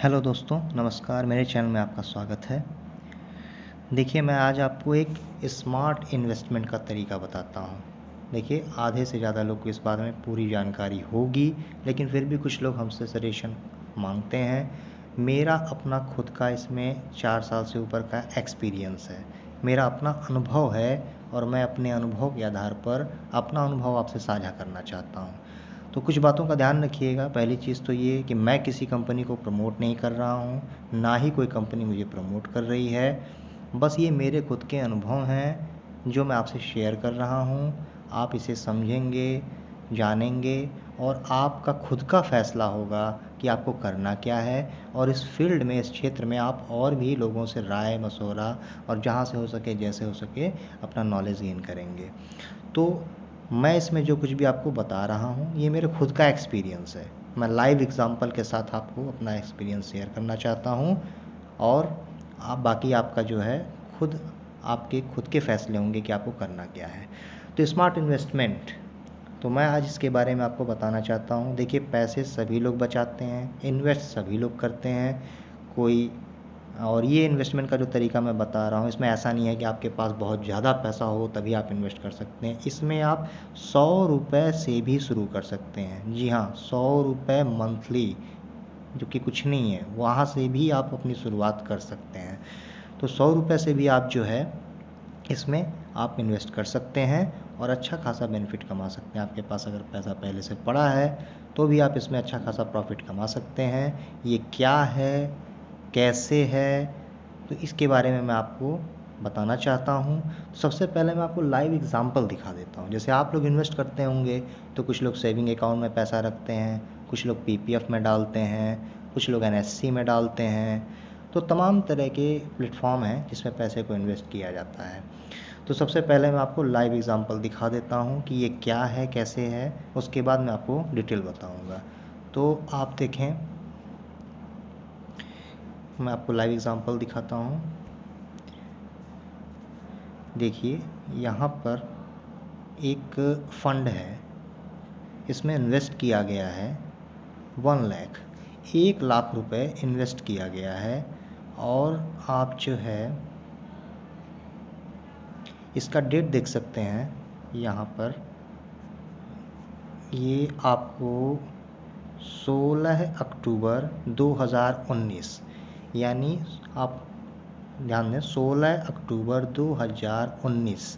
Hello दोस्तों, नमस्कार। मेरे चैनल में आपका स्वागत है। देखिए, मैं आज आपको एक स्मार्ट इन्वेस्टमेंट का तरीका बताता हूँ। देखिए, आधे से ज़्यादा लोग को इस बारे में पूरी जानकारी होगी, लेकिन फिर भी कुछ लोग हमसे सजेशन मांगते हैं। मेरा अपना खुद का इसमें 4 साल से ऊपर का एक्सपीरियंस है, मेरा अपना अनुभव है और मैं अपने अनुभव के आधार पर अपना अनुभव आपसे साझा करना चाहता हूँ। तो कुछ बातों का ध्यान रखिएगा। पहली चीज़ तो ये कि मैं किसी कंपनी को प्रमोट नहीं कर रहा हूँ, ना ही कोई कंपनी मुझे प्रमोट कर रही है। बस ये मेरे खुद के अनुभव हैं जो मैं आपसे शेयर कर रहा हूँ। आप इसे समझेंगे, जानेंगे और आपका खुद का फ़ैसला होगा कि आपको करना क्या है। और इस फील्ड में, इस क्षेत्र में आप और भी लोगों से राय मशवरा और जहाँ से हो सके, जैसे हो सके, अपना नॉलेज गेन करेंगे। तो मैं इसमें जो कुछ भी आपको बता रहा हूँ, ये मेरे खुद का एक्सपीरियंस है। मैं लाइव एग्जांपल के साथ आपको अपना एक्सपीरियंस शेयर करना चाहता हूँ और आप बाकी आपका जो है आपके खुद के फ़ैसले होंगे कि आपको करना क्या है। तो स्मार्ट इन्वेस्टमेंट, तो मैं आज इसके बारे में आपको बताना चाहता हूँ। देखिए, पैसे सभी लोग बचाते हैं, इन्वेस्ट सभी लोग करते हैं। कोई और ये इन्वेस्टमेंट का जो तरीका मैं बता रहा हूँ, इसमें ऐसा नहीं है कि आपके पास बहुत ज़्यादा पैसा हो तभी आप इन्वेस्ट कर सकते हैं। इसमें आप 100 रुपये से भी शुरू कर सकते हैं। जी हाँ, 100 रुपये मंथली, जो कि कुछ नहीं है, वहाँ से भी आप अपनी शुरुआत कर सकते हैं। तो 100 रुपये से भी आप जो है इसमें आप इन्वेस्ट कर सकते हैं और अच्छा खासा बेनिफिट कमा सकते हैं। आपके पास अगर पैसा पहले से पड़ा है तो भी आप इसमें अच्छा खासा प्रॉफिट कमा सकते हैं। ये क्या है, कैसे है, तो इसके बारे में मैं आपको बताना चाहता हूँ। सबसे पहले मैं आपको लाइव एग्जांपल दिखा देता हूँ। जैसे आप लोग इन्वेस्ट करते होंगे तो कुछ लोग सेविंग अकाउंट में पैसा रखते हैं, कुछ लोग पीपीएफ में डालते हैं, कुछ लोग एनएससी में डालते हैं। तो तमाम तरह के प्लेटफॉर्म हैं जिसमें पैसे को इन्वेस्ट किया जाता है। तो सबसे पहले मैं आपको लाइव एग्जांपल दिखा देता हूँ कि ये क्या है, कैसे है। उसके बाद मैं आपको डिटेल बताऊँगा। तो आप देखें, मैं आपको लाइव एग्जांपल दिखाता हूँ। देखिए, यहाँ पर एक फ़ंड है, इसमें इन्वेस्ट किया गया है 1 लाख, 1 लाख रुपए इन्वेस्ट किया गया है। और आप जो है इसका डेट देख सकते हैं यहाँ पर। ये आपको 16 अक्टूबर 2019, यानी आप ध्यान दें, 16 अक्टूबर 2019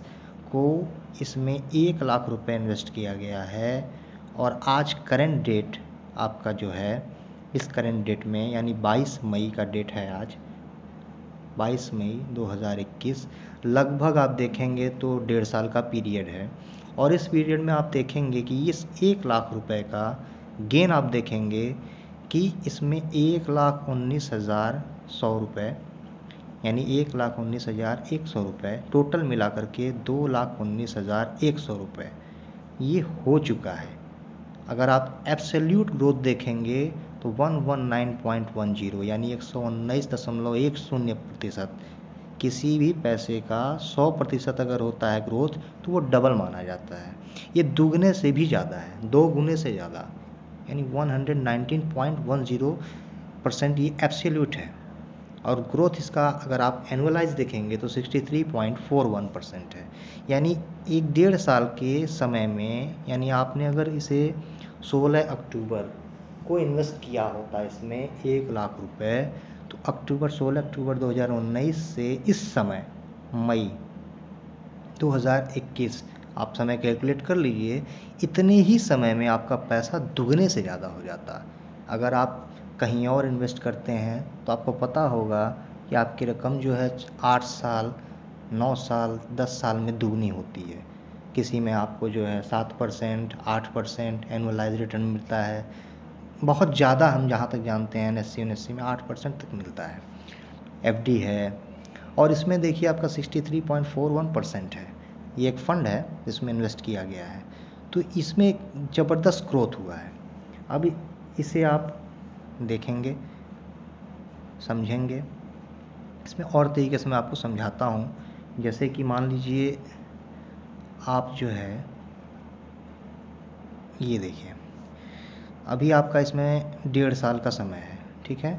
को इसमें 1 लाख रुपए इन्वेस्ट किया गया है। और आज करंट डेट आपका जो है, इस करंट डेट में यानी 22 मई का डेट है आज, 22 मई 2021। लगभग आप देखेंगे तो 1.5 साल का पीरियड है। और इस पीरियड में आप देखेंगे कि इस 1 लाख रुपए का गेन आप देखेंगे कि इसमें 1,19,100 रुपये, यानी 1,19,100 रुपये टोटल मिला करके 2,19,100 रुपये ये हो चुका है। अगर आप एब्सोल्यूट ग्रोथ देखेंगे तो 119.10, यानी 119.10%। किसी भी पैसे का 100% अगर होता है ग्रोथ तो वो डबल माना जाता है। ये दुगने से भी ज़्यादा है, 2 गुने से ज़्यादा, यानी 119.10% ये एब्सोल्यूट है। और ग्रोथ इसका अगर आप एनुअलाइज देखेंगे तो 63.41% है। यानी 1.5 साल के समय में, यानी आपने अगर इसे 16 अक्टूबर को इन्वेस्ट किया होता इसमें 1 लाख रुपए, तो 16 अक्टूबर 2019 से इस समय मई 2021 आप समय कैलकुलेट कर लीजिए। इतने ही समय में आपका पैसा दुगने से ज़्यादा हो जाता। अगर आप कहीं और इन्वेस्ट करते हैं तो आपको पता होगा कि आपकी रकम जो है 8 साल, 9 साल, 10 साल में दुगनी होती है। किसी में आपको जो है 7%, 8% एनुअलाइज रिटर्न मिलता है। बहुत ज़्यादा हम जहाँ तक जानते हैं एनएससी में 8% तक मिलता है। एफडी है। और इसमें देखिए आपका 63.41% है। ये एक फ़ंड है जिसमें इन्वेस्ट किया गया है। तो इसमें एक ज़बरदस्त ग्रोथ हुआ है। अब इसे आप देखेंगे, समझेंगे। इसमें और तरीके से मैं आपको समझाता हूँ। जैसे कि मान लीजिए आप जो है, ये देखिए, अभी आपका इसमें 1.5 साल का समय है, ठीक है।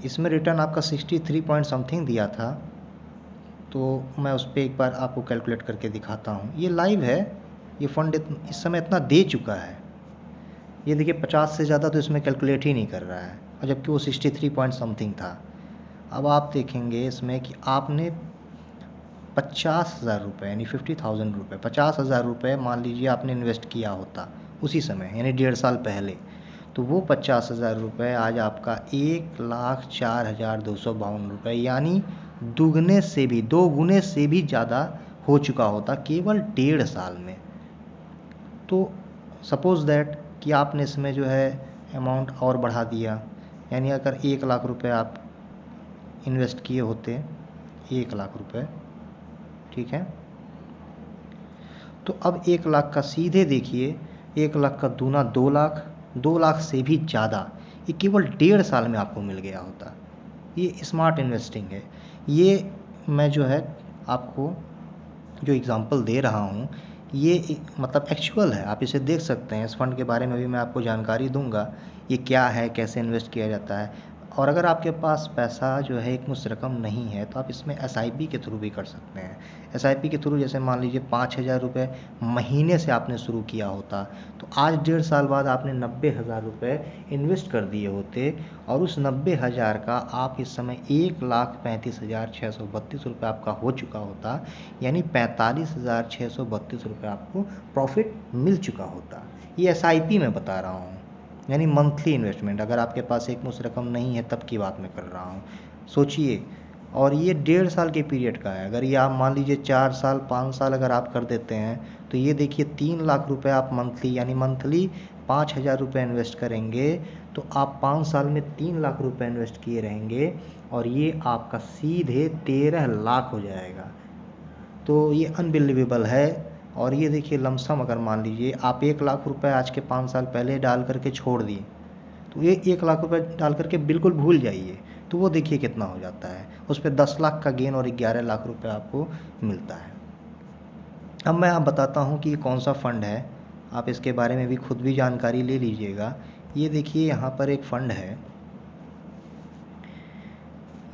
इसमें रिटर्न आपका 63 पॉइंट समथिंग दिया था, तो मैं उस पर एक बार आपको कैलकुलेट करके दिखाता हूँ। ये लाइव है, ये फंड इस समय इतना दे चुका है। ये देखिए 50 से ज़्यादा तो इसमें कैलकुलेट ही नहीं कर रहा है, और जबकि वो 63 पॉइंट समथिंग था। अब आप देखेंगे इसमें कि आपने 50,000 रुपये यानी 50,000 रुपये, 50,000 रुपये मान लीजिए आपने इन्वेस्ट किया होता उसी समय, यानी 1.5 साल पहले, तो वो 50,000 रुपये आज आपका 1,04,252 रुपये, यानी दुगने से भी 2 गुने से भी ज़्यादा हो चुका होता केवल 1.5 साल में। तो सपोज़ दैट कि आपने इसमें जो है अमाउंट और बढ़ा दिया, यानी अगर 1 लाख रुपए आप इन्वेस्ट किए होते, 1 लाख रुपए, ठीक है, तो अब 1 लाख का सीधे देखिए 1 लाख का दूना 2 लाख, 2 लाख से भी ज़्यादा, ये केवल 1.5 साल में आपको मिल गया होता। ये स्मार्ट इन्वेस्टिंग है। ये मैं जो है आपको जो एग्ज़ाम्पल दे रहा हूँ, ये मतलब एक्चुअल है, आप इसे देख सकते हैं। इस फंड के बारे में भी मैं आपको जानकारी दूंगा, ये क्या है, कैसे इन्वेस्ट किया जाता है। और अगर आपके पास पैसा जो है एक मुश्त रकम नहीं है, तो आप इसमें SIP के थ्रू भी कर सकते हैं। SIP के थ्रू जैसे मान लीजिए 5,000 रुपये महीने से आपने शुरू किया होता, तो आज 1.5 साल बाद आपने 90,000 रुपये इन्वेस्ट कर दिए होते, और उस 90,000 का आप इस समय 1,35,632 रुपये आपका हो चुका होता, यानी 45,632 रुपये आपको प्रॉफिट मिल चुका होता। ये SIP में बता रहा हूँ, यानी मंथली इन्वेस्टमेंट। अगर आपके पास एक मुश्त रकम नहीं है तब की बात मैं कर रहा हूँ, सोचिए। और ये 1.5 साल के पीरियड का है। अगर ये आप मान लीजिए 4 साल 5 साल अगर आप कर देते हैं, तो ये देखिए 3 लाख रुपए आप मंथली, यानी मंथली 5,000 रुपये इन्वेस्ट करेंगे, तो आप 5 साल में 3 लाख रुपए इन्वेस्ट किए रहेंगे, और ये आपका सीधे 13 लाख हो जाएगा। तो ये अनबिलीवेबल है। और ये देखिए लमसम, अगर मान लीजिए आप 1 लाख रुपए आज के 5 साल पहले डाल करके छोड़ दिए, तो ये 1 लाख रुपए डाल करके बिल्कुल भूल जाइए, तो वो देखिए कितना हो जाता है। उस पर 10 लाख का गेन और 11 लाख रुपए आपको मिलता है। अब मैं आप बताता हूँ कि ये कौन सा फ़ंड है, आप इसके बारे में भी खुद भी जानकारी ले लीजिएगा। ये देखिए यहाँ पर एक फ़ंड है,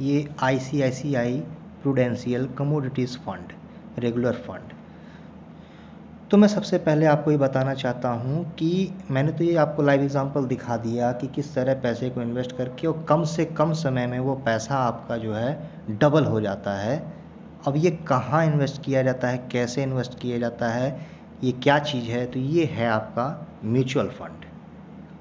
ये ICICI prudential commodities fund, regular fund. तो मैं सबसे पहले आपको ये बताना चाहता हूँ कि मैंने तो ये आपको लाइव एग्जांपल दिखा दिया कि किस तरह पैसे को इन्वेस्ट करके और कम से कम समय में वो पैसा आपका जो है डबल हो जाता है। अब ये कहाँ इन्वेस्ट किया जाता है, कैसे इन्वेस्ट किया जाता है, ये क्या चीज़ है, तो ये है आपका म्यूचुअल फंड।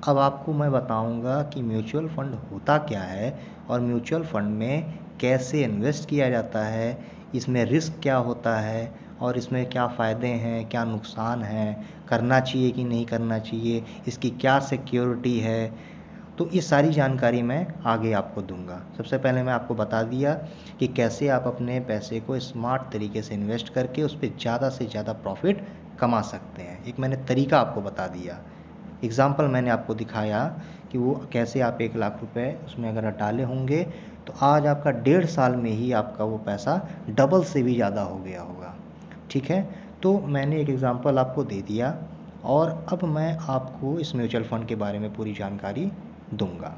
अब आपको मैं बताऊंगा कि म्यूचुअल फंड होता क्या है, और म्यूचुअल फंड में कैसे इन्वेस्ट किया जाता है, इसमें रिस्क क्या होता है, और इसमें क्या फ़ायदे हैं, क्या नुकसान हैं, करना चाहिए कि नहीं करना चाहिए, इसकी क्या सिक्योरिटी है। तो ये सारी जानकारी मैं आगे आपको दूंगा। सबसे पहले मैं आपको बता दिया कि कैसे आप अपने पैसे को स्मार्ट तरीके से इन्वेस्ट करके उस पर ज़्यादा से ज़्यादा प्रॉफिट कमा सकते हैं। एक मैंने तरीका आपको बता दिया, एग्ज़ाम्पल मैंने आपको दिखाया कि वो कैसे आप 1 लाख रुपए उसमें अगर डाले होंगे, तो आज आपका 1.5 साल में ही आपका वो पैसा डबल से भी ज़्यादा हो गया होगा। ठीक है, तो मैंने एक एग्ज़ाम्पल आपको दे दिया, और अब मैं आपको इस म्यूचुअल फंड के बारे में पूरी जानकारी दूंगा।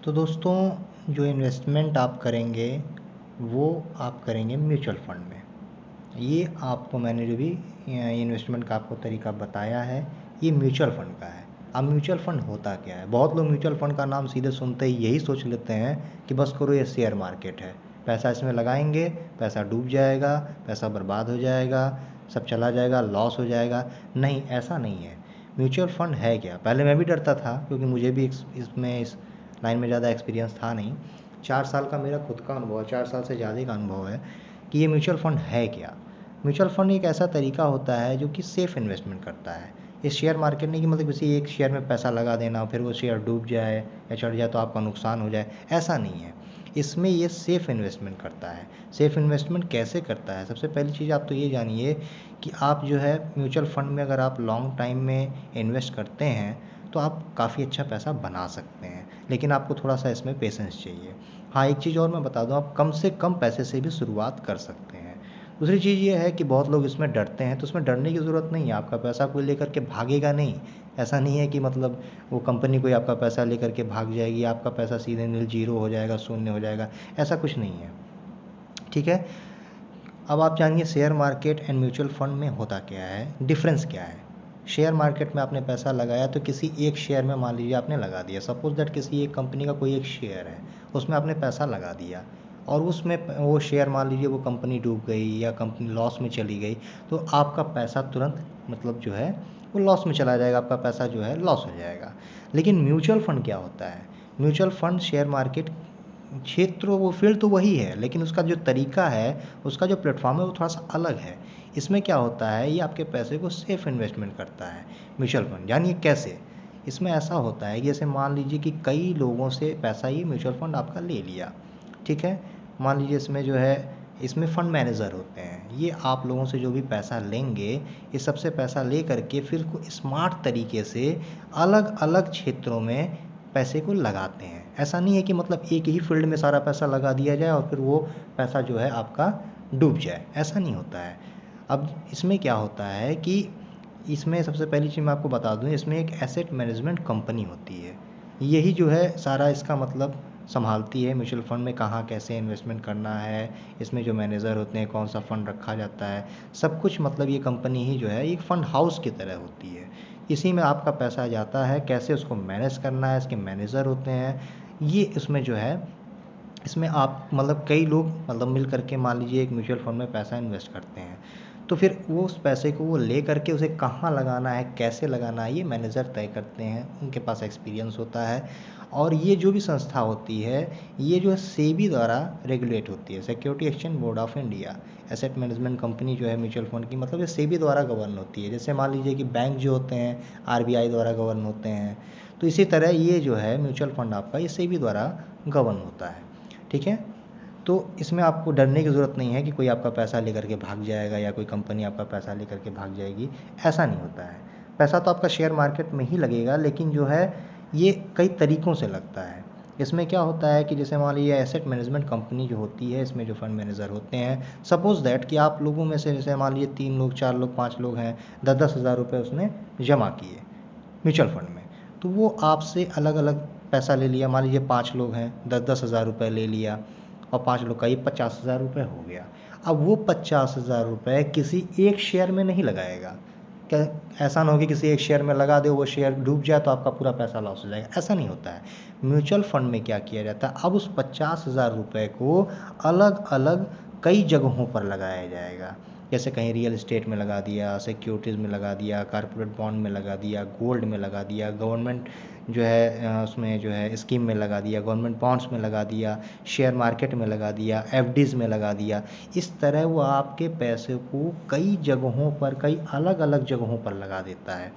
तो दोस्तों, जो इन्वेस्टमेंट आप करेंगे वो आप करेंगे म्यूचुअल फंड में। ये आपको मैंने जो भी इन्वेस्टमेंट का आपको तरीका बताया है, ये म्यूचुअल फंड का है। अब म्यूचुअल फंड होता क्या है? बहुत लोग म्यूचुअल फंड का नाम सीधे सुनते ही यही सोच लेते हैं कि बस करो ये शेयर मार्केट है, पैसा इसमें लगाएंगे, पैसा डूब जाएगा, पैसा बर्बाद हो जाएगा, सब चला जाएगा, लॉस हो जाएगा। नहीं, ऐसा नहीं है। म्यूचुअल फंड है क्या? पहले मैं भी डरता था, क्योंकि मुझे भी इसमें इस लाइन में ज़्यादा एक्सपीरियंस था नहीं। 4 साल का मेरा खुद का अनुभव है, 4 साल से ज़्यादा का अनुभव है कि ये म्यूचुअल फंड है क्या। म्यूचुअल फंड एक ऐसा तरीका होता है जो कि सेफ़ इन्वेस्टमेंट करता है। ये शेयर मार्केट नहीं कि मतलब किसी एक शेयर में पैसा लगा देना, फिर वो शेयर डूब जाए या चढ़ जाए तो आपका नुकसान हो जाए, ऐसा नहीं है। इसमें ये सेफ़ इन्वेस्टमेंट करता है। सेफ़ इन्वेस्टमेंट कैसे करता है? सबसे पहली चीज़ आप तो ये जानिए कि आप जो है म्यूचुअल फंड में अगर आप लॉन्ग टाइम में इन्वेस्ट करते हैं, तो आप काफ़ी अच्छा पैसा बना सकते हैं, लेकिन आपको थोड़ा सा इसमें पेशेंस चाहिए। हाँ, एक चीज़ और मैं बता दूँ, आप कम से कम पैसे से भी शुरुआत कर सकते हैं। दूसरी चीज़ ये है कि बहुत लोग इसमें डरते हैं, तो उसमें डरने की ज़रूरत नहीं है। आपका पैसा कोई लेकर के भागेगा नहीं, ऐसा नहीं है कि मतलब वो कंपनी कोई आपका पैसा लेकर के भाग जाएगी, आपका पैसा सीधे नील जीरो हो जाएगा, शून्य हो जाएगा, ऐसा कुछ नहीं है। ठीक है। अब आप जानिए share market and mutual fund में होता क्या है, डिफरेंस क्या है। शेयर मार्केट में आपने पैसा लगाया तो किसी एक शेयर में मान लीजिए आपने लगा दिया, सपोज दैट किसी एक कंपनी का कोई एक शेयर है, उसमें आपने पैसा लगा दिया और उसमें वो शेयर मान लीजिए वो कंपनी डूब गई या कंपनी लॉस में चली गई, तो आपका पैसा तुरंत मतलब जो है वो लॉस में चला जाएगा, आपका पैसा जो है लॉस हो जाएगा। लेकिन म्यूचुअल फंड क्या होता है, म्यूचुअल फंड शेयर मार्केट क्षेत्र, वो फील्ड तो वही है, लेकिन उसका जो तरीका है, उसका जो प्लेटफॉर्म है वो थोड़ा सा अलग है। इसमें क्या होता है, ये आपके पैसे को सेफ इन्वेस्टमेंट करता है म्यूचुअल फंड। जानिए कैसे। इसमें ऐसा होता है कि जैसे मान लीजिए कि कई लोगों से पैसा ये म्यूचुअल फंड आपका ले लिया, ठीक है। मान लीजिए इसमें जो है, इसमें फ़ंड मैनेजर होते हैं, ये आप लोगों से जो भी पैसा लेंगे, ये सबसे पैसा ले करके फिर को स्मार्ट तरीके से अलग अलग क्षेत्रों में पैसे को लगाते हैं। ऐसा नहीं है कि मतलब एक ही फील्ड में सारा पैसा लगा दिया जाए और फिर वो पैसा जो है आपका डूब जाए, ऐसा नहीं होता है। अब इसमें क्या होता है कि इसमें सबसे पहली चीज़ मैं आपको बता दूं, इसमें एक एसेट मैनेजमेंट कंपनी होती है, यही जो है सारा इसका मतलब संभालती है म्यूचुअल फंड में कहाँ कैसे इन्वेस्टमेंट करना है, इसमें जो मैनेजर होते हैं कौन सा फ़ंड रखा जाता है, सब कुछ मतलब ये कंपनी ही जो है एक फ़ंड हाउस की तरह होती है। इसी में आपका पैसा जाता है, कैसे उसको मैनेज करना है, इसके मैनेजर होते हैं ये, इसमें जो है इसमें आप मतलब कई लोग मतलब मिल करके मान लीजिए एक म्यूचुअल फंड में पैसा इन्वेस्ट करते हैं, तो फिर वो उस पैसे को वो ले करके उसे कहाँ लगाना है, कैसे लगाना है, ये मैनेजर तय करते हैं, उनके पास एक्सपीरियंस होता है। और ये जो भी संस्था होती है, ये जो है सेबी द्वारा रेगुलेट होती है, security exchange board of India. Asset management company जो है म्यूचुअल फंड की, मतलब ये सेबी द्वारा गवर्न होती है। जैसे मान लीजिए कि बैंक जो होते हैं आरबीआई द्वारा गवर्न होते हैं, तो इसी तरह ये जो है म्यूचुअल फंड आपका ये सेबी द्वारा गवर्न होता है। ठीक है। तो इसमें आपको डरने की ज़रूरत नहीं है कि कोई आपका पैसा लेकर के भाग जाएगा या कोई कंपनी आपका पैसा लेकर के भाग जाएगी, ऐसा नहीं होता है। पैसा तो आपका शेयर मार्केट में ही लगेगा, लेकिन जो है ये कई तरीक़ों से लगता है। इसमें क्या होता है कि जैसे मान लीजिए एसेट मैनेजमेंट कंपनी जो होती है, इसमें जो फंड मैनेजर होते हैं, सपोज़ दैट कि आप लोगों में से जैसे मान लीजिए 3 लोग 4 लोग 5 लोग हैं, 10-10 हज़ार रुपये उसने जमा किए म्यूचुअल फंड में, तो वो आपसे अलग अलग पैसा ले लिया। मान लीजिए 5 लोग हैं, 10-10 हज़ार रुपये ले लिया और 5 लोग का ये 50,000 रुपये हो गया। अब वो 50,000 रुपये किसी एक शेयर में नहीं लगाएगा। क्या ऐसा ना हो कि किसी एक शेयर में लगा दे, वो शेयर डूब जाए तो आपका पूरा पैसा लॉस हो जाएगा, ऐसा नहीं होता है। म्यूचुअल फंड में क्या किया जाता है, अब उस 50,000 रुपये को अलग अलग कई जगहों पर लगाया जाएगा। जैसे कहीं रियल इस्टेट में लगा दिया, सिक्योरिटीज़ में लगा दिया, कॉर्पोरेट बॉन्ड में लगा दिया, गोल्ड में लगा दिया, गवर्नमेंट जो है उसमें जो है स्कीम में लगा दिया, गवर्नमेंट बॉन्ड्स में लगा दिया, शेयर मार्केट में लगा दिया, एफडीज़ में लगा दिया। इस तरह वो आपके पैसे को कई जगहों पर, कई अलग अलग जगहों पर लगा देता है।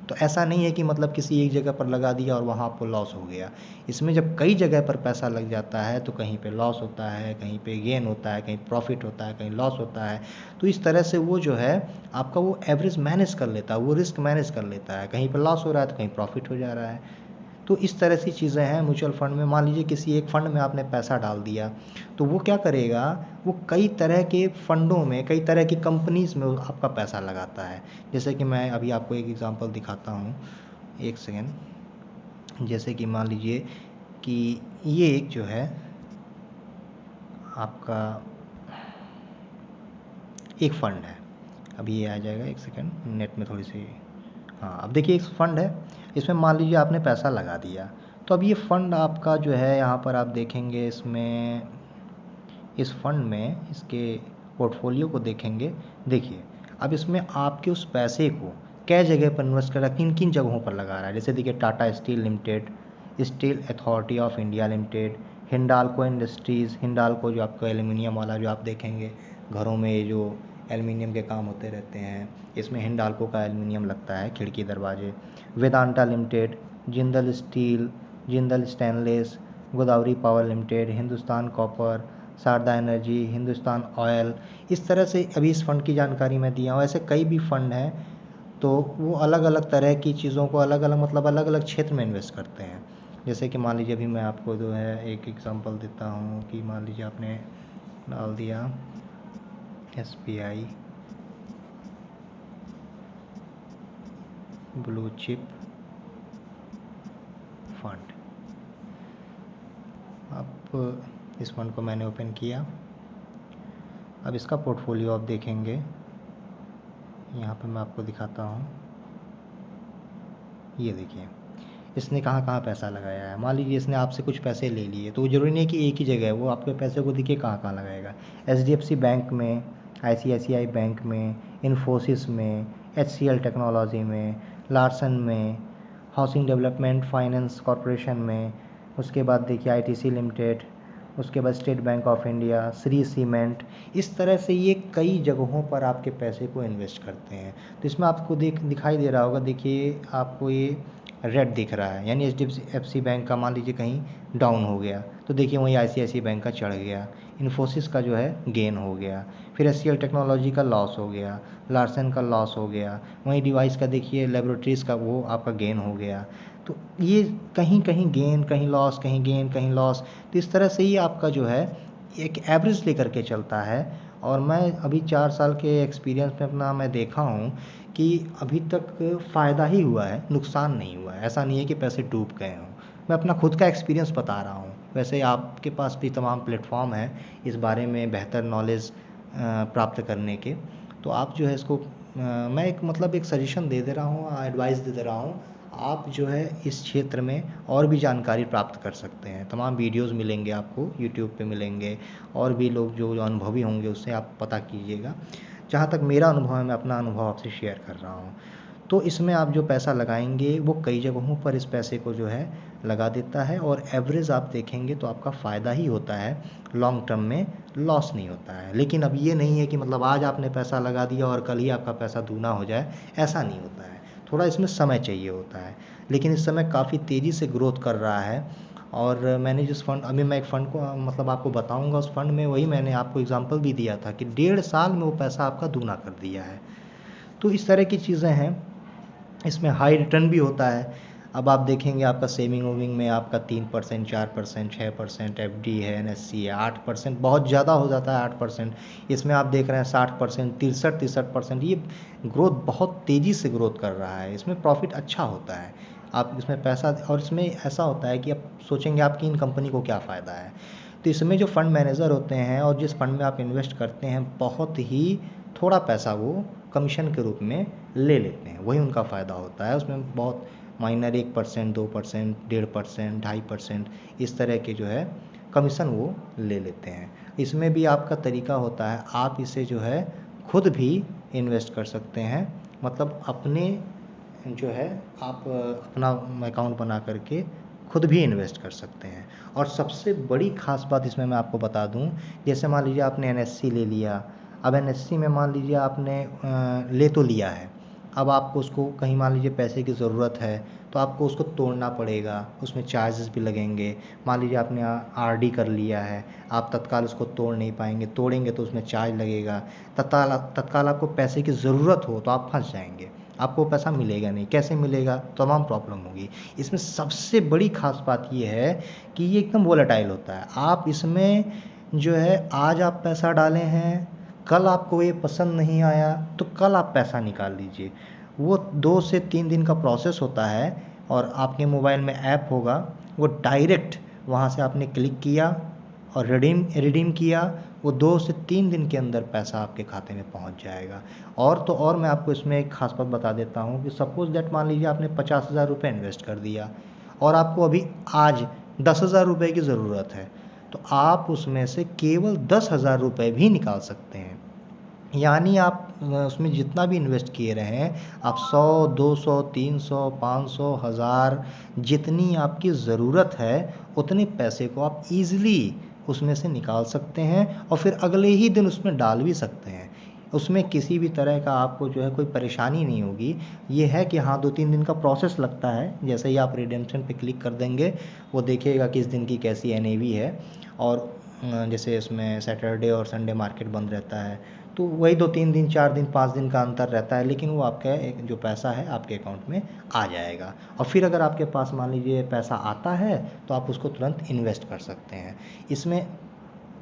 तो ऐसा नहीं है कि मतलब किसी एक जगह पर लगा दिया और वहाँ आपको लॉस हो गया। इसमें जब कई जगह पर पैसा लग जाता है तो कहीं पे लॉस होता है, कहीं पे गेन होता है, कहीं प्रॉफिट होता है, कहीं लॉस होता है। तो इस तरह से वो जो है आपका वो एवरेज मैनेज कर लेता है, वो रिस्क मैनेज कर लेता है, कहीं पे लॉस हो रहा है तो कहीं प्रॉफिट हो जा रहा है। तो इस तरह से चीज़ें हैं म्यूचुअल फंड में। मान लीजिए किसी एक फ़ंड में आपने पैसा डाल दिया, तो वो क्या करेगा, वो कई तरह के फ़ंडों में, कई तरह की कंपनीज़ में आपका पैसा लगाता है। जैसे कि मैं अभी आपको एक एग्ज़ाम्पल दिखाता हूँ, एक सेकेंड। जैसे कि मान लीजिए कि ये एक जो है आपका एक फ़ंड है, अभी ये आ जाएगा, एक सेकेंड, नेट में थोड़ी सी। हाँ, अब देखिए एक फ़ंड है, इसमें मान लीजिए आपने पैसा लगा दिया, तो अब ये फ़ंड आपका जो है यहाँ पर आप देखेंगे, इसमें इस फ़ंड में इसके पोर्टफोलियो को देखेंगे। देखिए अब इसमें आपके उस पैसे को कै जगह पर इन्वेस्ट कर रहा है, किन किन जगहों पर लगा रहा है। जैसे देखिए Tata steel limited, steel authority of India limited, Hindalco industries, Hindalco जो आपका एल्युमिनियम वाला जो आप देखेंगे घरों में, ये जो एल्युमिनियम के काम होते रहते हैं, इसमें हिंडाल्को का एल्युमिनियम लगता है, खिड़की दरवाजे। Vedanta limited, Jindal steel, Jindal stainless, Godavari power limited, Hindustan copper, Sharda energy, Hindustan oil. इस तरह से अभी इस फ़ंड की जानकारी मैं दिया हूँ। ऐसे कई भी फ़ंड हैं, तो वो अलग अलग तरह की चीज़ों को अलग अलग मतलब अलग अलग क्षेत्र में इन्वेस्ट करते हैं। जैसे कि मान लीजिए अभी मैं आपको जो है एक एग्ज़ाम्पल देता हूँ कि मान लीजिए आपने डाल दिया SBI, ब्लू चिप फंड। अब इस फंड को मैंने ओपन किया। अब इसका पोर्टफोलियो आप देखेंगे, यहाँ पर मैं आपको दिखाता हूँ। ये देखिए इसने कहाँ कहाँ पैसा लगाया है। मान लीजिए इसने आपसे कुछ पैसे ले लिए, तो ज़रूरी नहीं कि एक ही जगह है, वो आपके पैसे को देखिए कहाँ कहाँ लगाएगा। HDFC बैंक में, ICICI बैंक में, इन्फोसिस में, HCL टेक्नोलॉजी में, लार्सन में, हाउसिंग डेवलपमेंट फाइनेंस कॉरपोरेशन में, उसके बाद देखिए ITC लिमिटेड, उसके बाद state bank of India, Shri cement. इस तरह से ये कई जगहों पर आपके पैसे को इन्वेस्ट करते हैं। तो इसमें आपको दिखाई दे रहा होगा, देखिए आपको ये रेड दिख रहा है, यानी HDFC बैंक का मान लीजिए कहीं डाउन हो गया तो देखिए वहीं ICICI बैंक का चढ़ गया, इन्फोसिस का जो है गेन हो गया, फिर HCL टेक्नोलॉजी का लॉस हो गया, लार्सन का लॉस हो गया, वहीं डिवाइस का देखिए लेबोरेटरीज का वो आपका गेन हो गया। तो ये कहीं कहीं गेन, कहीं लॉस, कहीं गेन, कहीं लॉस। तो इस तरह से ही आपका जो है एक एवरेज लेकर के चलता है। और मैं अभी 4 साल के एक्सपीरियंस में अपना मैं देखा हूँ कि अभी तक फ़ायदा ही हुआ है, नुकसान नहीं हुआ है। ऐसा नहीं है कि पैसे डूब गए हों। मैं अपना खुद का एक्सपीरियंस बता रहा हूँ। वैसे आपके पास भी तमाम प्लेटफॉर्म हैं इस बारे में बेहतर नॉलेज प्राप्त करने के, तो आप जो है इसको मैं एक मतलब एक सजेशन दे रहा हूँ, एडवाइस दे रहा हूँ। आप जो है इस क्षेत्र में और भी जानकारी प्राप्त कर सकते हैं। तमाम वीडियोस मिलेंगे आपको, यूट्यूब पे मिलेंगे, और भी लोग जो अनुभवी होंगे उससे आप पता कीजिएगा। जहाँ तक मेरा अनुभव है, मैं अपना अनुभव आपसे शेयर कर रहा हूँ। तो इसमें आप जो पैसा लगाएंगे वो कई जगहों पर इस पैसे को जो है लगा देता है, और एवरेज आप देखेंगे तो आपका फ़ायदा ही होता है, लॉन्ग टर्म में लॉस नहीं होता है। लेकिन अब ये नहीं है कि मतलब आज आपने पैसा लगा दिया और कल ही आपका पैसा दूना हो जाए, ऐसा नहीं होता है। थोड़ा इसमें समय चाहिए होता है, लेकिन इस समय काफ़ी तेज़ी से ग्रोथ कर रहा है। और मैंने जिस फंड, अभी मैं एक फ़ंड को मतलब आपको बताऊंगा, उस फंड में वही मैंने आपको एग्जांपल भी दिया था कि 1.5 साल में वो पैसा आपका दूना कर दिया है। तो इस तरह की चीज़ें हैं, इसमें हाई रिटर्न भी होता है। अब आप देखेंगे आपका सेविंग वेविंग में आपका 3%, 4%, 6%, FD है, NSC है, 8%, बहुत ज़्यादा हो जाता है 8%। इसमें आप देख रहे हैं 60%, 63%। ये ग्रोथ बहुत तेज़ी से ग्रोथ कर रहा है, इसमें प्रॉफिट अच्छा होता है। आप इसमें पैसा, और इसमें ऐसा होता है कि आप सोचेंगे आपकी इन कंपनी को क्या फ़ायदा है। तो इसमें जो फंड मैनेजर होते हैं और जिस फंड में आप इन्वेस्ट करते हैं, बहुत ही थोड़ा पैसा वो कमीशन के रूप में ले लेते हैं, वही उनका फ़ायदा होता है। उसमें बहुत माइनर 1%, 2%, 1.5%, 2.5%, इस तरह के जो है कमीशन वो ले लेते हैं। इसमें भी आपका तरीका होता है, आप इसे जो है खुद भी इन्वेस्ट कर सकते हैं, मतलब अपने जो है आप अपना अकाउंट बना करके खुद भी इन्वेस्ट कर सकते हैं। और सबसे बड़ी ख़ास बात इसमें मैं आपको बता दूं, जैसे मान लीजिए आपने NSC ले लिया। अब NSC में मान लीजिए आपने ले तो लिया है, अब आपको उसको कहीं मान लीजिए पैसे की ज़रूरत है तो आपको उसको तोड़ना पड़ेगा, उसमें चार्जेस भी लगेंगे। मान लीजिए आपने RD कर लिया है, आप तत्काल उसको तोड़ नहीं पाएंगे, तोड़ेंगे तो उसमें चार्ज लगेगा। तत्काल आपको पैसे की ज़रूरत हो तो आप फंस जाएंगे, आपको पैसा मिलेगा नहीं, कैसे मिलेगा, तमाम प्रॉब्लम होगी। इसमें सबसे बड़ी ख़ास बात ये है कि ये एकदम वोलेटाइल होता है। आप इसमें जो है आज आप पैसा डालें हैं, कल आपको ये पसंद नहीं आया तो कल आप पैसा निकाल लीजिए। वो 2 से 3 दिन का प्रोसेस होता है, और आपके मोबाइल में ऐप होगा, वो डायरेक्ट वहाँ से आपने क्लिक किया और रिडीम किया, वो 2 से 3 दिन के अंदर पैसा आपके खाते में पहुँच जाएगा। और तो और मैं आपको इसमें एक खास बात बता देता हूँ कि सपोज़ दैट मान लीजिए आपने 50,000 रुपये इन्वेस्ट कर दिया और आपको अभी आज 10,000 रुपये की ज़रूरत है, तो आप उसमें से केवल 10,000 रुपये भी निकाल सकते हैं। यानी आप उसमें जितना भी इन्वेस्ट किए रहे हैं, आप 100, 200, 300, 500, 1000, जितनी आपकी ज़रूरत है उतने पैसे को आप ईज़िली उसमें से निकाल सकते हैं, और फिर अगले ही दिन उसमें डाल भी सकते हैं। उसमें किसी भी तरह का आपको जो है कोई परेशानी नहीं होगी। ये है कि हाँ 2-3 दिन का प्रोसेस लगता है, जैसे ही आप रिडेम्पशन पे क्लिक कर देंगे वो देखिएगा कि इस दिन की कैसी NAV है। और जैसे इसमें सैटरडे और संडे मार्केट बंद रहता है, तो वही 2-3 दिन, 4 दिन, 5 दिन का अंतर रहता है, लेकिन वो आपका जो पैसा है आपके अकाउंट में आ जाएगा। और फिर अगर आपके पास मान लीजिए पैसा आता है तो आप उसको तुरंत इन्वेस्ट कर सकते हैं। इसमें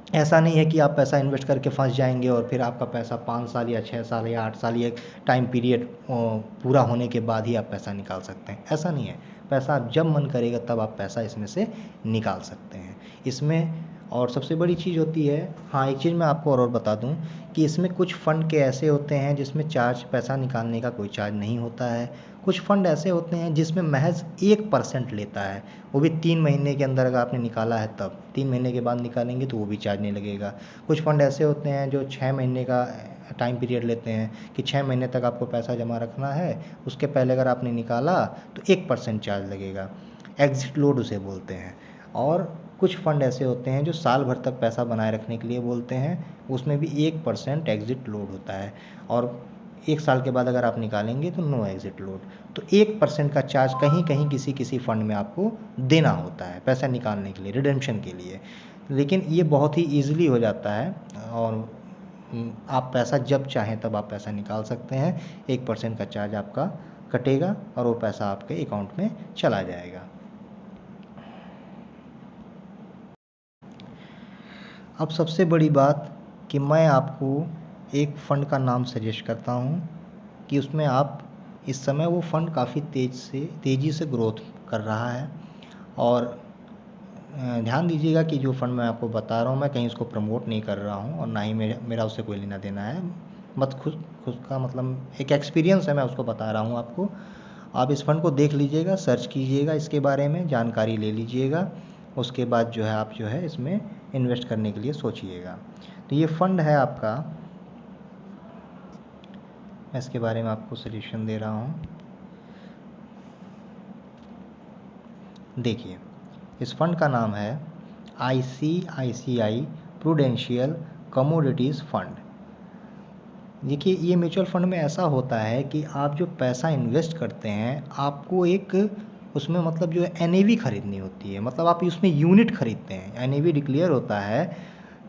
ऐसा नहीं है कि आप पैसा इन्वेस्ट करके फंस जाएंगे और फिर आपका पैसा 5 साल या 6 साल या 8 साल या टाइम पीरियड पूरा होने के बाद ही आप पैसा निकाल सकते हैं, ऐसा नहीं है। पैसा आप जब मन करेगा तब आप पैसा इसमें से निकाल सकते हैं इसमें। और सबसे बड़ी चीज़ होती है, हाँ एक चीज़ मैं आपको और बता दूं कि इसमें कुछ फ़ंड के ऐसे होते हैं जिसमें पैसा निकालने का कोई चार्ज नहीं होता है। कुछ फ़ंड ऐसे होते हैं जिसमें महज 1% लेता है, वो भी 3 महीने के अंदर अगर आपने निकाला है तब। 3 महीने के बाद निकालेंगे तो वो भी चार्ज नहीं लगेगा। कुछ फ़ंड ऐसे होते हैं जो 6 महीने का टाइम पीरियड लेते हैं कि 6 महीने तक आपको पैसा जमा रखना है, उसके पहले अगर आपने निकाला तो 1% चार्ज लगेगा, एग्जिट लोड उसे बोलते हैं। और कुछ फ़ंड ऐसे होते हैं जो साल भर तक पैसा बनाए रखने के लिए बोलते हैं, उसमें भी 1% एग्जिट लोड होता है, और 1 साल के बाद अगर आप निकालेंगे तो नो एग्जिट लोड। तो 1% का चार्ज कहीं कहीं किसी फ़ंड में आपको देना होता है पैसा निकालने के लिए, रिडेम्पशन के लिए। लेकिन ये बहुत ही ईजिली हो जाता है और आप पैसा जब चाहें तब आप पैसा निकाल सकते हैं। 1% का चार्ज आपका कटेगा और वो पैसा आपके अकाउंट में चला जाएगा। अब सबसे बड़ी बात कि मैं आपको एक फ़ंड का नाम सजेस्ट करता हूँ कि उसमें आप इस समय वो फ़ंड काफ़ी तेज़ी से ग्रोथ कर रहा है। और ध्यान दीजिएगा कि जो फ़ंड मैं आपको बता रहा हूँ मैं कहीं उसको प्रमोट नहीं कर रहा हूँ और ना ही मेरा उससे कोई लेना देना है। मत खुद का मतलब एक एक्सपीरियंस है, मैं उसको बता रहा हूँ आपको। आप इस फ़ंड को देख लीजिएगा, सर्च कीजिएगा इसके बारे में, जानकारी ले लीजिएगा, उसके बाद जो है आप जो है इसमें इन्वेस्ट करने के लिए सोचिएगा। तो ये फ़ंड है आपका, मैं इसके बारे में आपको सजेशन दे रहा हूँ। देखिए, इस फंड का नाम है ICICI प्रूडेंशियल कमोडिटीज़ फंड। देखिए, ये म्यूचुअल फंड में ऐसा होता है कि आप जो पैसा इन्वेस्ट करते हैं आपको एक उसमें मतलब जो है NAV खरीदनी होती है, मतलब आप उसमें यूनिट खरीदते हैं। NAV डिक्लेयर होता है,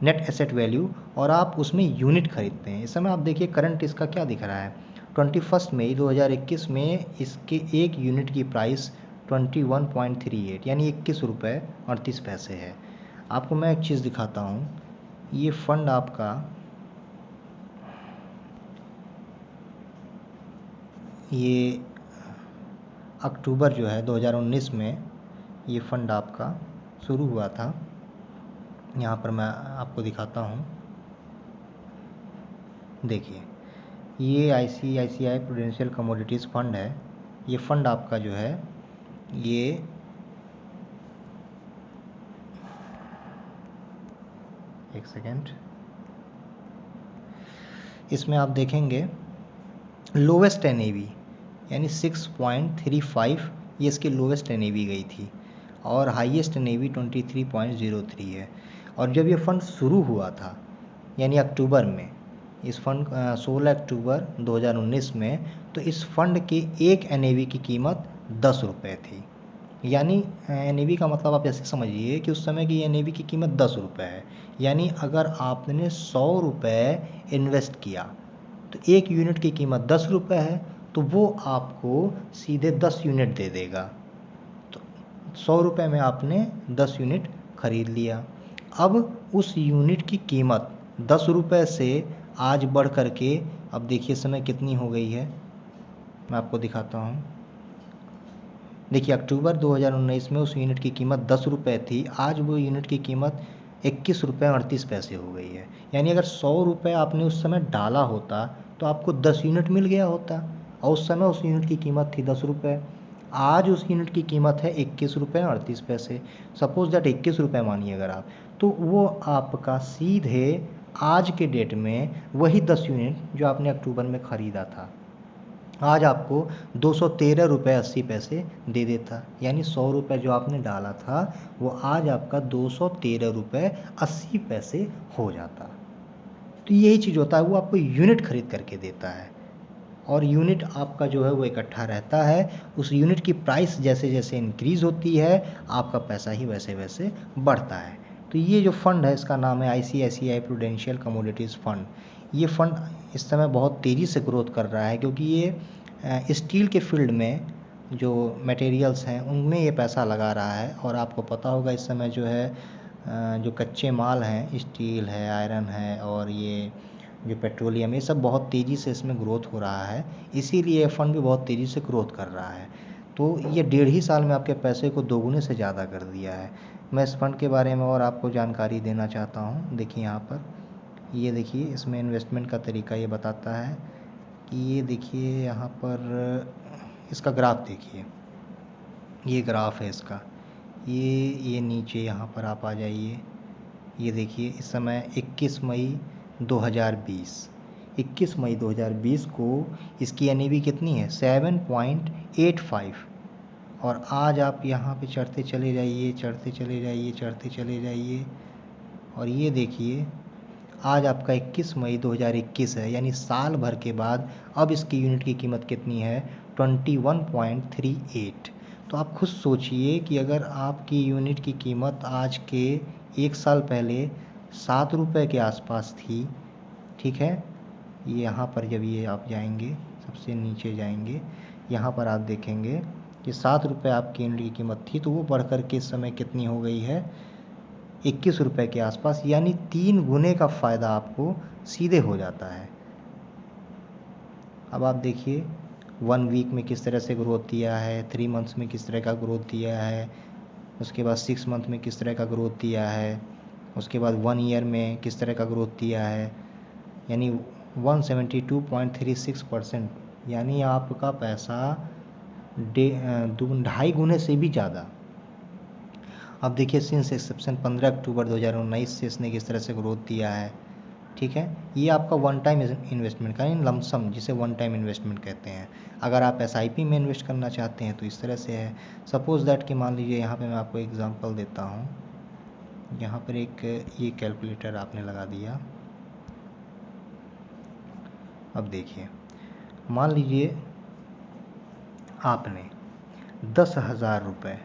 नेट एसेट वैल्यू, और आप उसमें यूनिट खरीदते हैं। इस समय आप देखिए करंट इसका क्या दिख रहा है, 21 मई 2021 में इसके एक यूनिट की प्राइस 21.38 यानी 21 रुपये 38 पैसे है। आपको मैं एक चीज़ दिखाता हूँ, ये फ़ंड आपका ये अक्टूबर जो है 2019 में ये फ़ंड आपका शुरू हुआ था। यहाँ पर मैं आपको दिखाता हूँ, देखिए ये ICICI प्रूडेंशियल कमोडिटीज़ फंड है। ये फ़ंड आपका जो है ये एक सेकेंड, इसमें आप देखेंगे लोवेस्ट NAV यानी 6.35 ये इसकी लोवेस्ट NAV गई थी और हाईएस्ट NAV 23.03 है। और जब ये फ़ंड शुरू हुआ था यानी अक्टूबर में, इस फंड 16 अक्टूबर 2019 में, तो इस फंड की एक NAV की कीमत 10 रुपये थी। यानी NAV का मतलब आप ऐसे समझिए कि उस समय की NAV की कीमत 10 रुपये है। यानी अगर आपने 100 रुपये इन्वेस्ट किया तो एक यूनिट की कीमत 10 रुपये है, तो वो आपको सीधे 10 यूनिट दे देगा। तो 100 रुपये में आपने 10 यूनिट खरीद लिया। अब उस यूनिट की कीमत 10 रुपये से आज बढ़ कर के अब देखिए समय कितनी हो गई है, मैं आपको दिखाता हूँ। देखिए अक्टूबर 2019 में उस यूनिट की कीमत 10 रुपये थी, आज वो यूनिट की कीमत 21 रुपये 38 पैसे हो गई है। यानी अगर 100 रुपये आपने उस समय डाला होता तो आपको 10 यूनिट मिल गया होता, और उस समय उस यूनिट की कीमत थी 10 रुपये। आज उस यूनिट की कीमत है 21 रुपये 38 पैसे। सपोज दैट 21 रुपये मानिए अगर आप, तो वो आपका सीधे आज के डेट में वही 10 यूनिट जो आपने अक्टूबर में ख़रीदा था आज आपको 213 रुपये 80 पैसे दे देता। यानी 100 रुपये जो आपने डाला था वो आज आपका 213 रुपये 80 पैसे हो जाता। तो यही चीज़ होता है, वो आपको यूनिट खरीद करके देता है और यूनिट आपका जो है वो इकट्ठा रहता है। उस यूनिट की प्राइस जैसे जैसे इंक्रीज़ होती है आपका पैसा ही वैसे वैसे बढ़ता है। तो ये जो फंड है इसका नाम है ICICI प्रूडेंशियल कमोडिटीज़ फंड। ये फ़ंड इस समय बहुत तेज़ी से ग्रोथ कर रहा है क्योंकि ये स्टील के फील्ड में जो मटेरियल्स हैं उनमें ये पैसा लगा रहा है। और आपको पता होगा इस समय जो है जो कच्चे माल हैं, स्टील है, आयरन है और ये जो पेट्रोलियम, ये सब बहुत तेज़ी से इसमें ग्रोथ हो रहा है, इसीलिए ये फंड भी बहुत तेज़ी से ग्रोथ कर रहा है। तो ये 1.5 ही साल में आपके पैसे को दोगुने से ज़्यादा कर दिया है। मैं इस फंड के बारे में और आपको जानकारी देना चाहता हूँ। देखिए यहाँ पर, ये देखिए इसमें इन्वेस्टमेंट का तरीका ये बताता है कि ये देखिए यहाँ पर इसका ग्राफ देखिए, ये ग्राफ है इसका, ये नीचे यहाँ पर आप आ जाइए। ये देखिए इस समय 21 मई 2020 को इसकी NAV कितनी है, 7.85। और आज आप यहाँ पे चढ़ते चले जाइए और ये देखिए आज आपका 21 मई 2021 है, यानी साल भर के बाद अब इसकी यूनिट की कीमत कितनी है, 21.38। तो आप खुद सोचिए कि अगर आपकी यूनिट की कीमत आज के 1 साल पहले 7 रुपये के आसपास थी, ठीक है। ये यहाँ पर जब ये आप जाएंगे, सबसे नीचे जाएंगे, यहाँ पर आप देखेंगे कि 7 रुपये आपकी यूनिट की कीमत थी, तो वो बढ़ कर के इस समय कितनी हो गई है, 21 रुपये के आसपास, यानी 3 गुने का फ़ायदा आपको सीधे हो जाता है। अब आप देखिए 1 वीक में किस तरह से ग्रोथ दिया है, 3 मंथ्स में किस तरह का ग्रोथ दिया है, उसके बाद 6 मंथ में किस तरह का ग्रोथ दिया है, उसके बाद 1 ईयर में किस तरह का ग्रोथ दिया है, यानी 172.36%, यानी आपका पैसा 2.5 गुने से भी ज़्यादा। अब देखिए सिंस एक्सेप्शन 15 अक्टूबर 2019 से इसने किस तरह से ग्रोथ दिया है, ठीक है। ये आपका वन टाइम इन्वेस्टमेंट का, लमसम, जिसे वन टाइम इन्वेस्टमेंट कहते हैं। अगर आप SIP में इन्वेस्ट करना चाहते हैं तो इस तरह से है। सपोज़ दैट कि मान लीजिए, यहाँ पे मैं आपको एग्जांपल देता हूँ। यहाँ पर एक ये कैलकुलेटर आपने लगा दिया। अब देखिए, मान लीजिए आपने 10,000 रुपये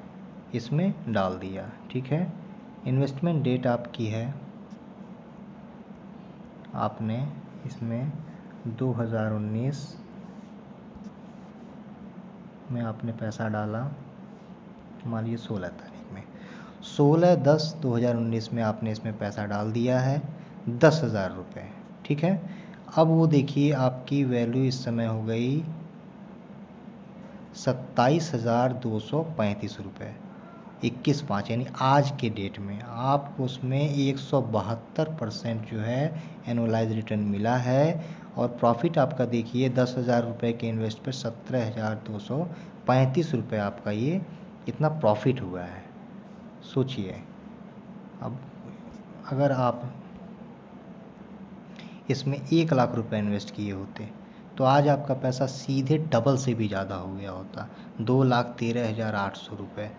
इसमें डाल दिया, ठीक है। इन्वेस्टमेंट डेट आपकी है, आपने इसमें 2019 में आपने पैसा डाला, मान लीजिए 16 तारीख में, 16/10/2019 में आपने इसमें पैसा डाल दिया है 10,000 रुपये, ठीक है। अब वो देखिए आपकी वैल्यू इस समय हो गई 27,235 रुपये 21/5, यानी आज के डेट में आपको उसमें 172% जो है एनुअलाइज रिटर्न मिला है। और प्रॉफिट आपका देखिए 10,000 रुपये के इन्वेस्ट पर 17,235 रुपये आपका ये इतना प्रॉफिट हुआ है। सोचिए, अब अगर आप इसमें 1 लाख रुपए इन्वेस्ट किए होते तो आज आपका पैसा सीधे डबल से भी ज़्यादा हो गया होता, 2,13,800 रुपये।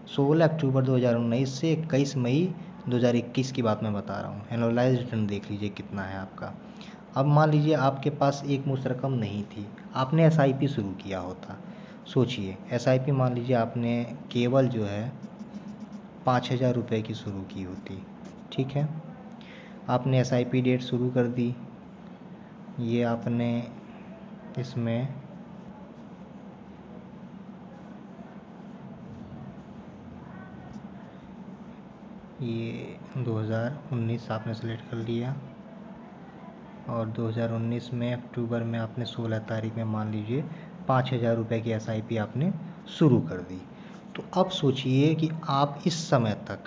16 अक्टूबर 2019 से 21 मई 2021 की बात मैं बता रहा हूँ। एनुअलाइज रिटर्न देख लीजिए कितना है आपका। अब मान लीजिए आपके पास एक मुश्त रकम नहीं थी, आपने SIP शुरू किया होता। सोचिए, SIP मान लीजिए आपने केवल जो है 5,000 रुपये की शुरू की होती, ठीक है। आपने SIP डेट शुरू कर दी, ये आपने इसमें ये 2019 आपने सेलेक्ट कर लिया और 2019 में अक्टूबर में आपने 16 तारीख में मान लीजिए 5,000 रुपये की SIP आपने शुरू कर दी। तो अब सोचिए कि आप इस समय तक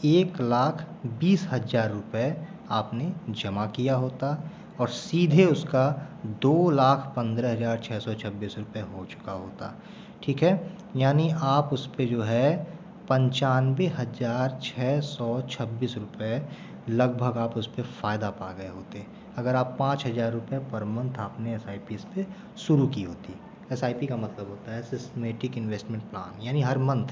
1,20,000 रुपये आपने जमा किया होता और सीधे उसका 2,15,626 रुपये हो चुका होता, ठीक है। यानी आप उस पर जो है 95,626 रुपये लगभग आप उस पर फ़ायदा पा गए होते, अगर आप 5,000 रुपये पर मंथ आपने SIP इस पर शुरू की होती। SIP का मतलब होता है सिस्टमेटिक इन्वेस्टमेंट प्लान, यानी हर मंथ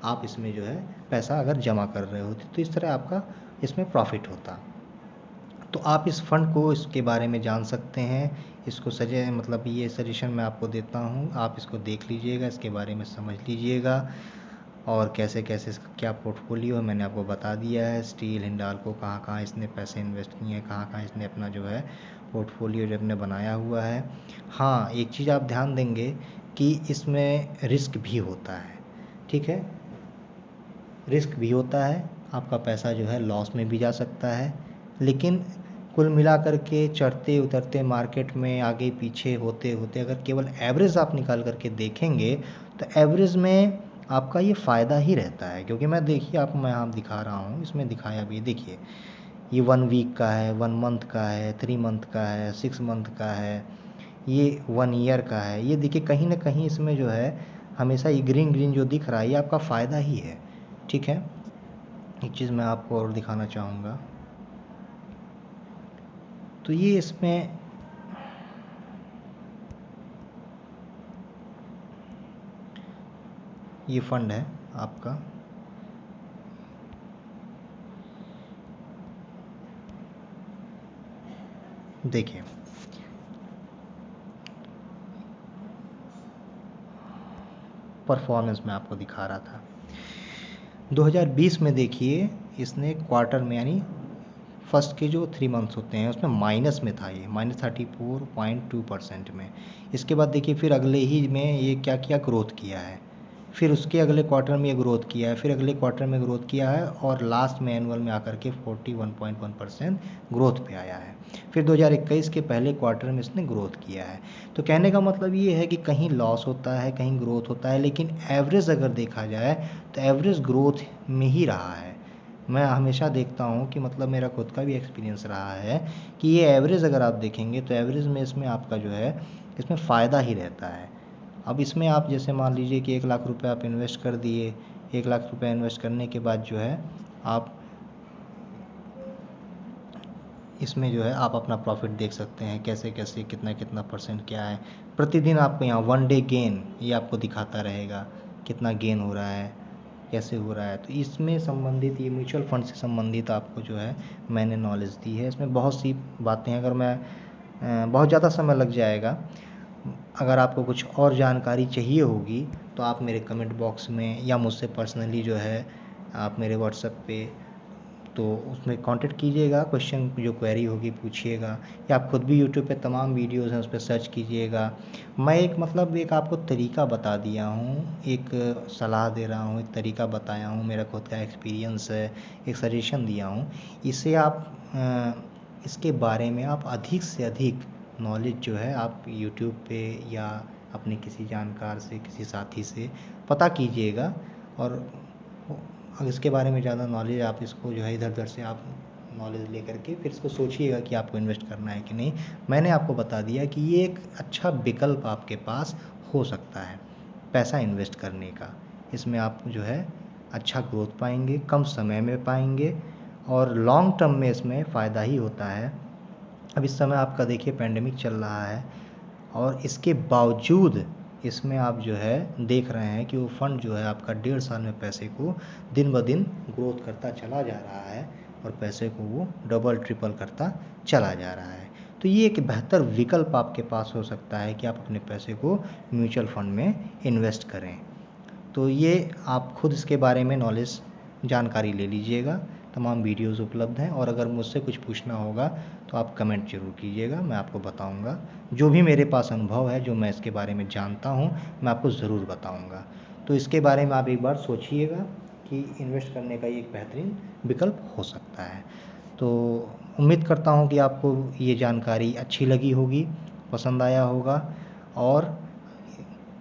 आप इसमें जो है पैसा अगर जमा कर रहे होते तो इस तरह आपका इसमें प्रॉफिट होता। तो आप इस फंड को, इसके बारे में जान सकते हैं। इसको मतलब ये सजेशन मैं आपको देता हूँ, आप इसको देख लीजिएगा, इसके बारे में समझ लीजिएगा और कैसे कैसे इसका क्या पोर्टफोलियो है मैंने आपको बता दिया है। स्टील हिंडाल्को कहाँ कहाँ इसने पैसे इन्वेस्ट किए हैं, कहाँ कहाँ इसने अपना जो है पोर्टफोलियो जो अपने बनाया हुआ है। हाँ, एक चीज़ आप ध्यान देंगे कि इसमें रिस्क भी होता है, ठीक है। रिस्क भी होता है, आपका पैसा जो है लॉस में भी जा सकता है। लेकिन कुल मिलाकर के चढ़ते उतरते मार्केट में आगे पीछे होते होते अगर केवल एवरेज आप निकाल करके देखेंगे तो एवरेज में आपका ये फ़ायदा ही रहता है। क्योंकि मैं देखिए आपको मैं यहाँ दिखा रहा हूँ, इसमें दिखाया भी, देखिए ये 1 वीक का है, 1 मंथ का है, 3 मंथ का है, 6 मंथ का है, ये 1 ईयर का है। ये देखिए कहीं ना कहीं इसमें जो है हमेशा ये ग्रीन ग्रीन जो दिख रहा है ये आपका फ़ायदा ही है। ठीक है, एक चीज़ मैं आपको और दिखाना चाहूँगा, तो ये इसमें ये फंड है आपका, देखिए परफॉर्मेंस में आपको दिखा रहा था 2020 में। देखिए इसने क्वार्टर में यानी फर्स्ट के जो 3 मंथ्स होते हैं उसमें माइनस में था, ये -34.2% में। इसके बाद देखिए फिर अगले ही में ये क्या किया, ग्रोथ किया है। फिर उसके अगले क्वार्टर में ये ग्रोथ किया है, फिर अगले क्वार्टर में ग्रोथ किया है और लास्ट में एनुअल में आकर के 41.1% ग्रोथ पे आया है। फिर 2021 के पहले क्वार्टर में इसने ग्रोथ किया है। तो कहने का मतलब ये है कि कहीं लॉस होता है, कहीं ग्रोथ होता है, लेकिन एवरेज अगर देखा जाए तो एवरेज ग्रोथ में ही रहा है। मैं हमेशा देखता हूँ कि मतलब मेरा खुद का भी एक्सपीरियंस रहा है कि ये एवरेज अगर आप देखेंगे तो एवरेज में इसमें आपका जो है इसमें फ़ायदा ही रहता है। अब इसमें आप जैसे मान लीजिए कि 1 लाख रुपए आप इन्वेस्ट कर दिए, 1 लाख रुपए इन्वेस्ट करने के बाद जो है आप इसमें जो है आप अपना प्रॉफिट देख सकते हैं, कैसे कैसे कितना कितना परसेंट क्या है। प्रतिदिन आपको यहाँ 1 डे गेन ये आपको दिखाता रहेगा, कितना गेन हो रहा है, कैसे हो रहा है। तो इसमें संबंधित ये म्यूचुअल फंड से संबंधित आपको जो है मैंने नॉलेज दी है। इसमें बहुत सी बातें हैं, अगर मैं बहुत ज़्यादा समय लग जाएगा। अगर आपको कुछ और जानकारी चाहिए होगी तो आप मेरे कमेंट बॉक्स में या मुझसे पर्सनली जो है आप मेरे व्हाट्सएप पे तो उसमें कांटेक्ट कीजिएगा, क्वेश्चन जो क्वेरी होगी पूछिएगा, या आप खुद भी यूट्यूब पे तमाम वीडियोस हैं उस पर सर्च कीजिएगा। मैं एक मतलब एक आपको तरीका बता दिया हूँ, एक सलाह दे रहा हूँ, एक तरीका बताया हूँ, मेरा खुद का एक्सपीरियंस है, एक सजेशन दिया हूँ। इसे आप इसके बारे में आप अधिक से अधिक नॉलेज जो है आप यूट्यूब पे या अपने किसी जानकार से, किसी साथी से पता कीजिएगा। और अगर इसके बारे में ज़्यादा नॉलेज आप इसको जो है इधर उधर से आप नॉलेज लेकर के फिर इसको सोचिएगा कि आपको इन्वेस्ट करना है कि नहीं। मैंने आपको बता दिया कि ये एक अच्छा विकल्प आपके पास हो सकता है पैसा इन्वेस्ट करने का। इसमें आप जो है अच्छा ग्रोथ पाएंगे, कम समय में पाएंगे और लॉन्ग टर्म में इसमें फ़ायदा ही होता है। अब इस समय आपका देखिए पैंडेमिक चल रहा है और इसके बावजूद इसमें आप जो है देख रहे हैं कि वो फंड जो है आपका 1.5 साल में पैसे को दिन ब दिन ग्रोथ करता चला जा रहा है और पैसे को वो डबल ट्रिपल करता चला जा रहा है। तो ये एक बेहतर विकल्प आपके पास हो सकता है कि आप अपने पैसे को म्यूचुअल फंड में इन्वेस्ट करें। तो ये आप खुद इसके बारे में नॉलेज जानकारी ले लीजिएगा, तमाम वीडियोस उपलब्ध हैं। और अगर मुझसे कुछ पूछना होगा तो आप कमेंट जरूर कीजिएगा, मैं आपको बताऊंगा। जो भी मेरे पास अनुभव है, जो मैं इसके बारे में जानता हूं, मैं आपको ज़रूर बताऊंगा। तो इसके बारे में आप एक बार सोचिएगा कि इन्वेस्ट करने का ये एक बेहतरीन विकल्प हो सकता है। तो उम्मीद करता हूं कि आपको ये जानकारी अच्छी लगी होगी, पसंद आया होगा। और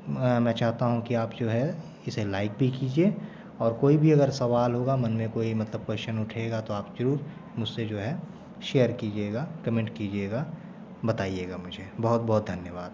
मैं चाहता हूं कि आप जो है इसे लाइक भी कीजिए। और कोई भी अगर सवाल होगा, मन में कोई मतलब क्वेश्चन उठेगा तो आप ज़रूर मुझसे जो है शेयर कीजिएगा, कमेंट कीजिएगा, बताइएगा मुझे। बहुत बहुत धन्यवाद।